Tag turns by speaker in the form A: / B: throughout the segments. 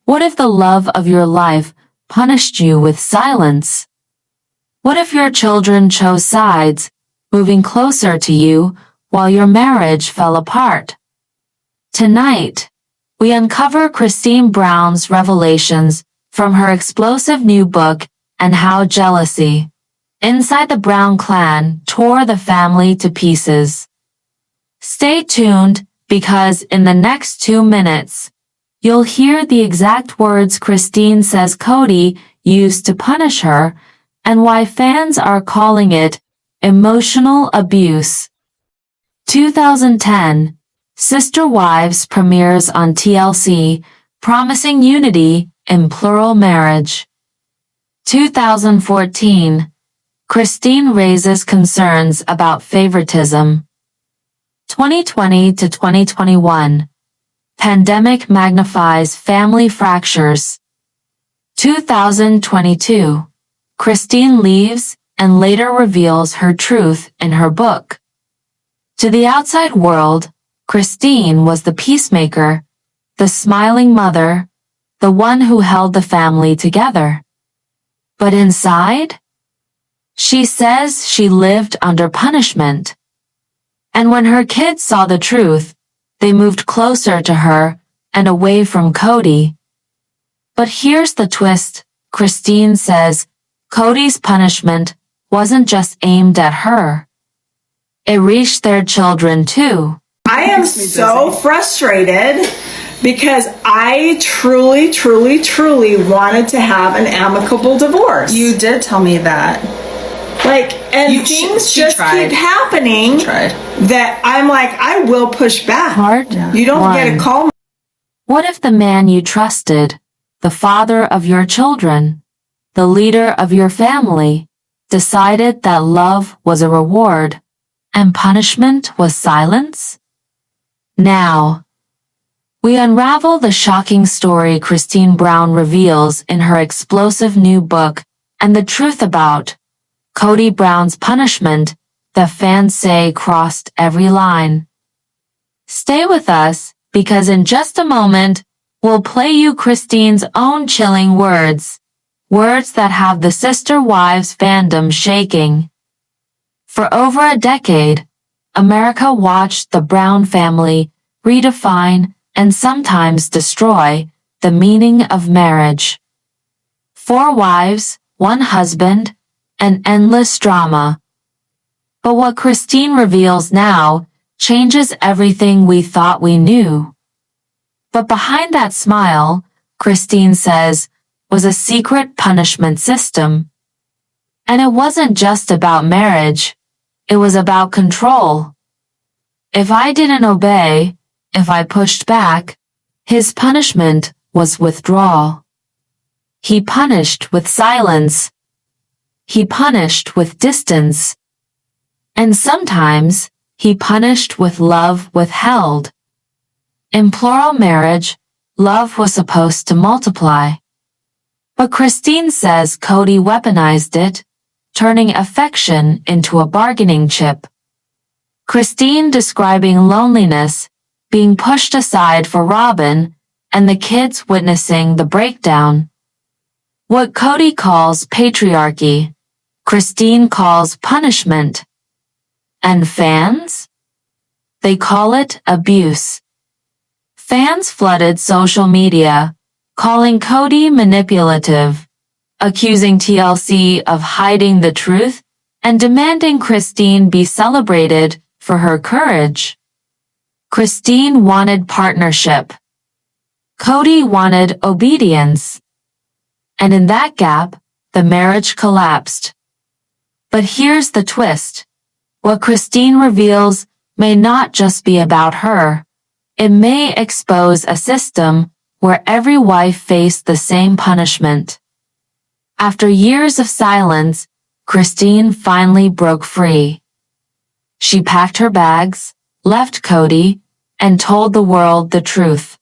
A: What if the love of your life punished you with silence? What if your children chose sides, moving closer to you while your marriage fell apart? Tonight, we uncover Christine Brown's revelations from her explosive new book and how jealousy inside the Brown clan tore the family to pieces. Stay tuned because in the next 2 minutes, you'll hear the exact words Christine says Kody used to punish her and why fans are calling it emotional abuse. 2010, Sister Wives premieres on TLC, promising unity in plural marriage. 2014, Christine raises concerns about favoritism. 2020 to 2021, pandemic magnifies family fractures. 2022, Christine leaves and later reveals her truth in her book. To the outside world, Christine was the peacemaker, the smiling mother, the one who held the family together. But inside, she says she lived under punishment. And when her kids saw the truth, they moved closer to her and away from Kody. But here's the twist. Christine says Kody's punishment wasn't just aimed at her. It reached their children too.
B: I am so frustrated because I truly wanted to have an amicable divorce.
C: You did tell me that.
B: And things just keep happening that I'm like, I will push back. You don't get a call.
A: What if the man you trusted, the father of your children, the leader of your family, decided that love was a reward and punishment was silence? Now, we unravel the shocking story Christine Brown reveals in her explosive new book and the truth about Kody Brown's punishment that fans say crossed every line. Stay with us because in just a moment, we'll play you Christine's own chilling words that have the Sister Wives fandom shaking. For over a decade, America watched the Brown family redefine and sometimes destroy the meaning of marriage. 4 wives, 1 husband, an endless drama. But what Christine reveals now changes everything we thought we knew. But behind that smile, Christine says, was a secret punishment system. And it wasn't just about marriage, it was about control. If I didn't obey, if I pushed back, his punishment was withdrawal. He punished with silence. He punished with distance. And sometimes, he punished with love withheld. In plural marriage, love was supposed to multiply. But Christine says Kody weaponized it, turning affection into a bargaining chip. Christine describing loneliness, being pushed aside for Robin, and the kids witnessing the breakdown. What Kody calls patriarchy, Christine calls punishment. And fans? They call it abuse. Fans flooded social media, calling Kody manipulative, accusing TLC of hiding the truth, and demanding Christine be celebrated for her courage. Christine wanted partnership. Kody wanted obedience. And in that gap, the marriage collapsed. But here's the twist. What Christine reveals may not just be about her. It may expose a system where every wife faced the same punishment. After years of silence, Christine finally broke free. She packed her bags, left Kody, and told the world the truth.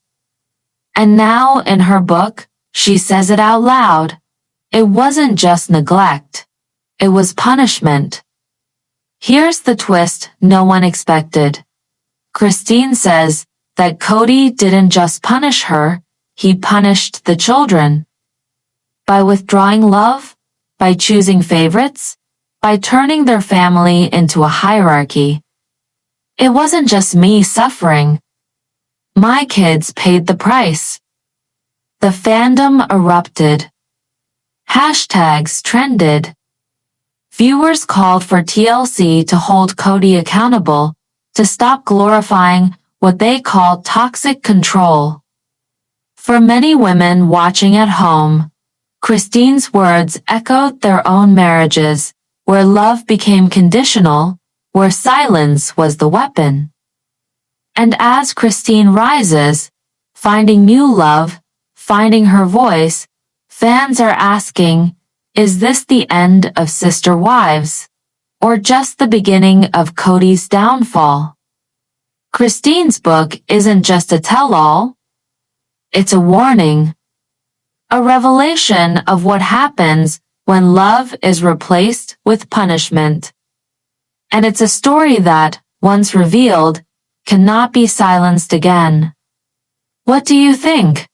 A: And now, in her book, she says it out loud. It wasn't just neglect. It was punishment. Here's the twist no one expected. Christine says that Kody didn't just punish her, he punished the children. By withdrawing love, by choosing favorites, by turning their family into a hierarchy. It wasn't just me suffering. My kids paid the price. The fandom erupted. Hashtags trended. Viewers called for TLC to hold Kody accountable, to stop glorifying what they called toxic control. For many women watching at home, Christine's words echoed their own marriages, where love became conditional, where silence was the weapon. And as Christine rises, finding new love, finding her voice, fans are asking, is this the end of Sister Wives, or just the beginning of Kody's downfall? Christine's book isn't just a tell-all, it's a warning, a revelation of what happens when love is replaced with punishment. And it's a story that, once revealed, cannot be silenced again. What do you think?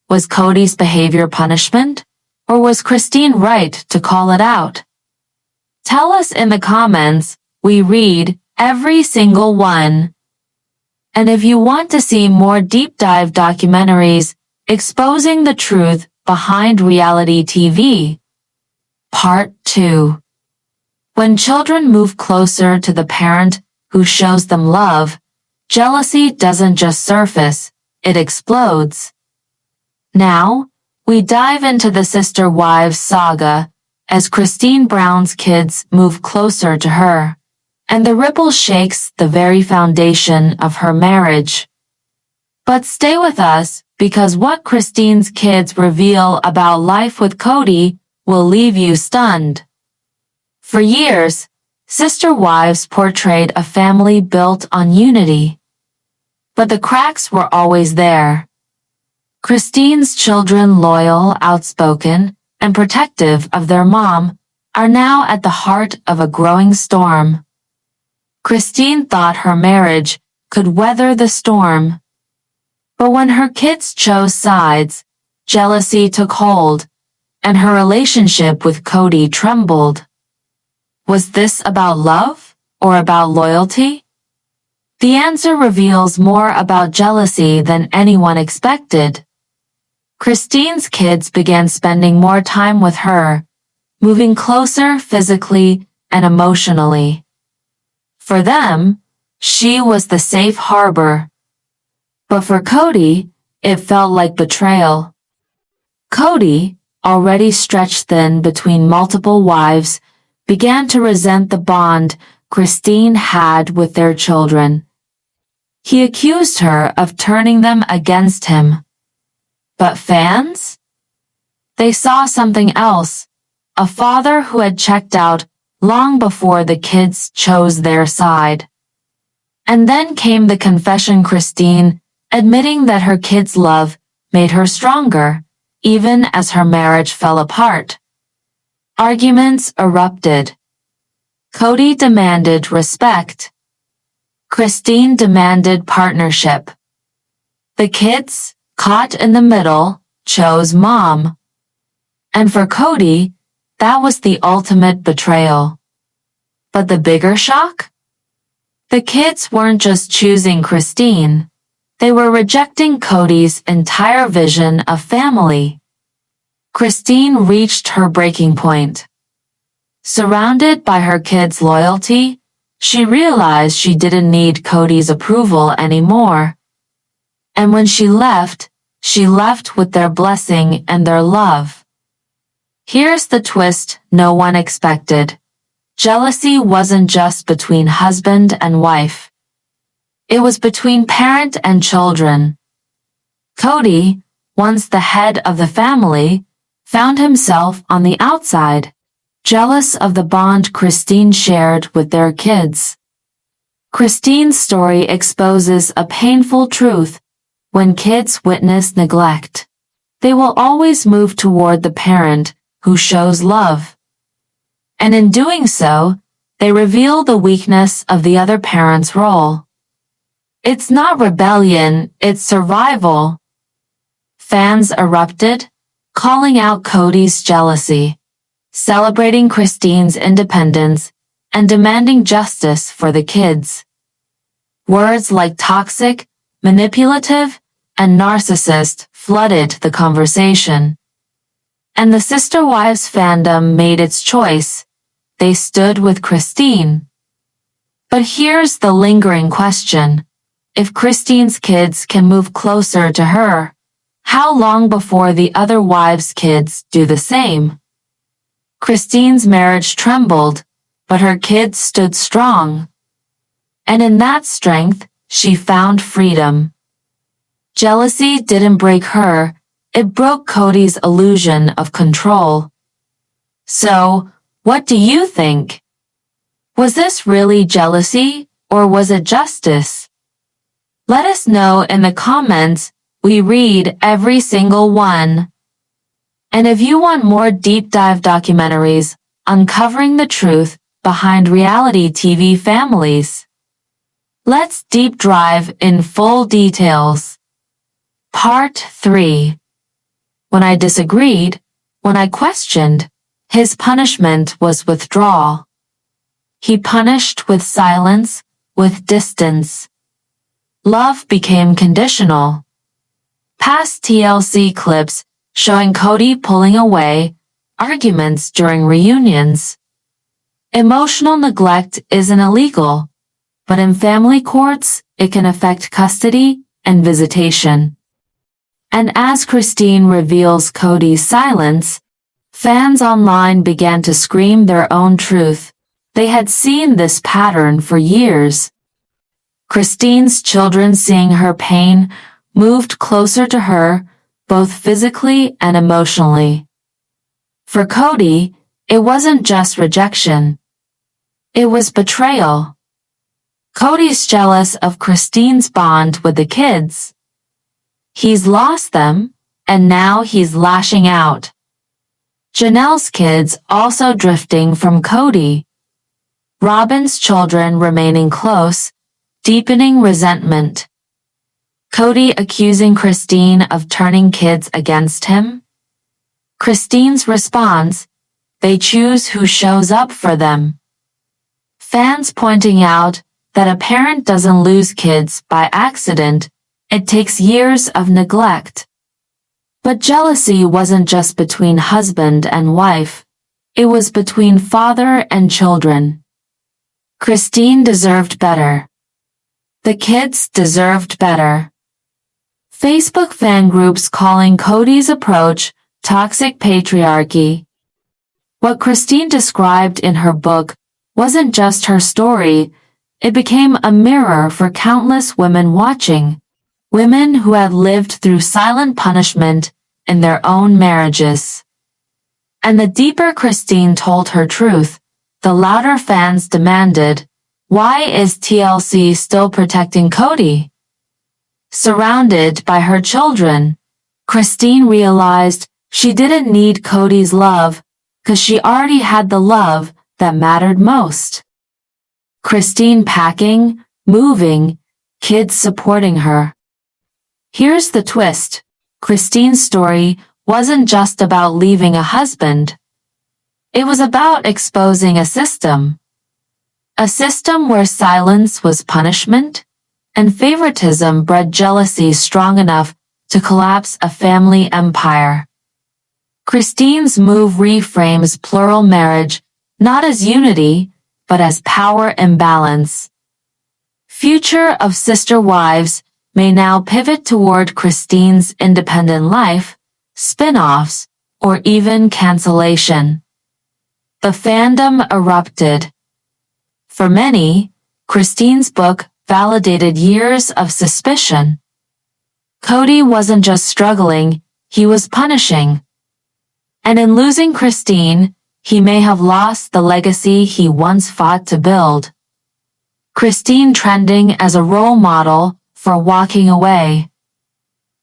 A: Was Kody's behavior punishment, or was Christine right to call it out? Tell us in the comments. We read every single one. And if you want to see more deep dive documentaries exposing the truth behind reality TV, Part 2. When children move closer to the parent who shows them love, jealousy doesn't just surface, it explodes. Now, we dive into the Sister Wives saga as Christine Brown's kids move closer to her, and the ripple shakes the very foundation of her marriage. But stay with us, because what Christine's kids reveal about life with Kody will leave you stunned. For years, Sister Wives portrayed a family built on unity. But the cracks were always there. Christine's children, loyal, outspoken, and protective of their mom, are now at the heart of a growing storm. Christine thought her marriage could weather the storm. But when her kids chose sides, jealousy took hold, and her relationship with Kody trembled. Was this about love or about loyalty? The answer reveals more about jealousy than anyone expected. Christine's kids began spending more time with her, moving closer physically and emotionally. For them, she was the safe harbor. But for Kody, it felt like betrayal. Kody, already stretched thin between multiple wives, began to resent the bond Christine had with their children. He accused her of turning them against him. But fans? They saw something else, a father who had checked out long before the kids chose their side. And then came the confession, Christine admitting that her kids' love made her stronger, even as her marriage fell apart. Arguments erupted. Kody demanded respect. Christine demanded partnership. The kids, caught in the middle, chose mom. And for Kody, that was the ultimate betrayal. But the bigger shock? The kids weren't just choosing Christine. They were rejecting Kody's entire vision of family. Christine reached her breaking point. Surrounded by her kids' loyalty, she realized she didn't need Kody's approval anymore. And when she left with their blessing and their love. Here's the twist no one expected. Jealousy wasn't just between husband and wife. It was between parent and children. Kody, once the head of the family, found himself on the outside, jealous of the bond Christine shared with their kids. Christine's story exposes a painful truth. When kids witness neglect, they will always move toward the parent who shows love. And in doing so, they reveal the weakness of the other parent's role. It's not rebellion, it's survival. fans erupted, calling out KODY'S jealousy, celebrating Christine's independence, and demanding justice for the kids. Words like toxic, manipulative, and narcissist flooded the conversation. And the Sister Wives fandom made its choice. They stood with Christine. But here's the lingering question. If Christine's kids can move closer to her, how long before the other wives' kids do the same? Christine's marriage trembled, but her kids stood strong. And in that strength, she found freedom. Jealousy didn't break her, it broke KODY'S illusion of control. So, what do you think? Was this really jealousy, or was it justice? Let us know in the comments. We read every single one. And if you want more deep dive documentaries uncovering the truth behind reality TV families, let's deep dive in full details. Part 3. When I disagreed, when I questioned, his punishment was withdrawal. He punished with silence, with distance. Love became conditional. Past TLC clips showing KODY pulling away, arguments during reunions. Emotional neglect isn't illegal, but in family courts, it can affect custody and visitation. And as Christine reveals KODY'S silence, fans online began to scream their own truth. They had seen this pattern for years. Christine's children, seeing her pain, moved closer to her, both physically and emotionally. For KODY, it wasn't just rejection. It was betrayal. KODY's jealous of Christine's bond with the kids. He's lost them, and now he's lashing out. Janelle's kids also drifting from KODY. Robin's children remaining close, deepening resentment. KODY accusing Christine of turning kids against him. Christine's response, they choose who shows up for them. Fans pointing out that a parent doesn't lose kids by accident, it takes years of neglect. But jealousy wasn't just between husband and wife, it was between father and children. Christine deserved better. The kids deserved better. Facebook fan groups calling KODY'S approach toxic patriarchy. What Christine described in her book wasn't just her story, it became a mirror for countless women watching, women who had lived through silent punishment in their own marriages. And the deeper Christine told her truth, the louder fans demanded, why is TLC still protecting KODY? Surrounded by her children, Christine realized she didn't need KODY'S love because she already had the love that mattered most. Christine packing, moving, kids supporting her. Here's the twist. Christine's story wasn't just about leaving a husband. It was about exposing a system. A system where silence was punishment, and favoritism bred jealousy strong enough to collapse a family empire. Christine's move reframes plural marriage not as unity, but as power imbalance. Future of Sister Wives may now pivot toward Christine's independent life, spin-offs, or even cancellation. The fandom erupted. For many, Christine's book validated years of suspicion. KODY wasn't just struggling, he was punishing. And in losing Christine, he may have lost the legacy he once fought to build. Christine trending as a role model for walking away.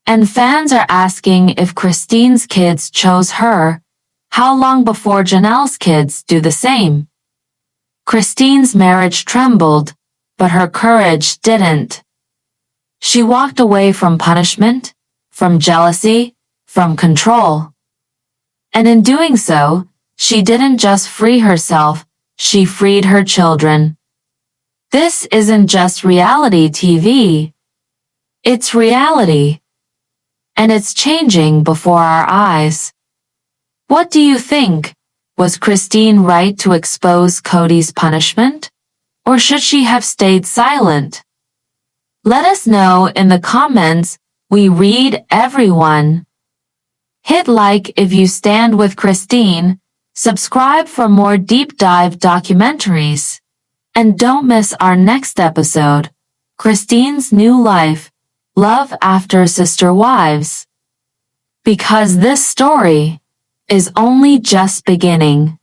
A: And fans are asking if Christine's kids chose her, how long before Janelle's kids do the same? Christine's marriage trembled, but her courage didn't. She walked away from punishment, from jealousy, from control. And in doing so, she didn't just free herself, she freed her children. This isn't just reality TV. It's reality. And it's changing before our eyes. What do you think? Was Christine right to expose KODY'S punishment? Or should she have stayed silent? Let us know in the comments. We read everyone. Hit like if you stand with Christine, subscribe for more deep dive documentaries. And don't miss our next episode, Christine's New Life, Love After Sister Wives. Because this story is only just beginning.